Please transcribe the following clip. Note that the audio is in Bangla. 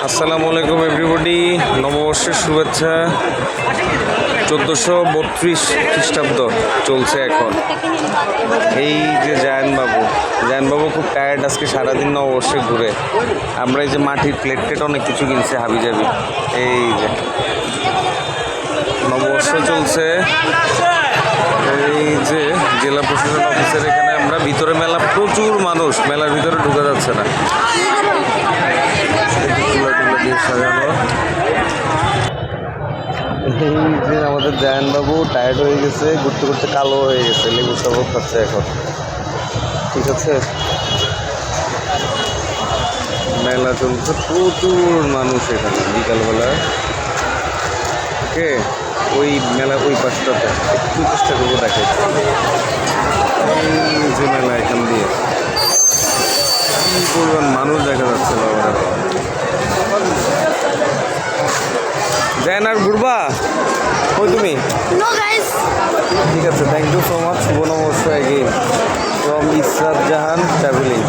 আসসালামু আলাইকুম এভরিবডি, নববর্ষের শুভেচ্ছা। 1432 খ্রিস্টাব্দ চলছে এখন। এই যে জায়নবাবু খুব টায়ার্ড আজকে, সারাদিন নববর্ষে ঘুরে। আমরা এই যে মাটির প্লেট অনেক কিছু কিনছে হাবিজাবি। এই যে নববর্ষ চলছে। এই যে জেলা প্রশাসন অফিসের এখানে আমরা ভিতরে, মেলা প্রচুর মানুষ, মেলার ভিতরে ঢোকা যাচ্ছে না। সাজানো। এই যে আমাদের জায়ানবাবু টায়ার্ড হয়ে গেছে, ঘুরতে ঘুরতে কালো হয়ে গেছে, লেবু শরবত খাচ্ছে এখন। ঠিক আছে, মেলা চলছে, প্রচুর মানুষ এখানে বিকালবেলা। ওকে, ওই মেলা ওই পাশটাতে একটু চেষ্টা করবো দেখাচ্ছি। এই যে মেলা এখান দিয়ে কি পরিমাণ মানুষ দেখা যাচ্ছে বাবারা। জায়নার ঘুরবা ওই তুমি? ঠিক আছে, থ্যাংক ইউ সো মাচ। শুভ নববর্ষ again from Israt Jahan travelling.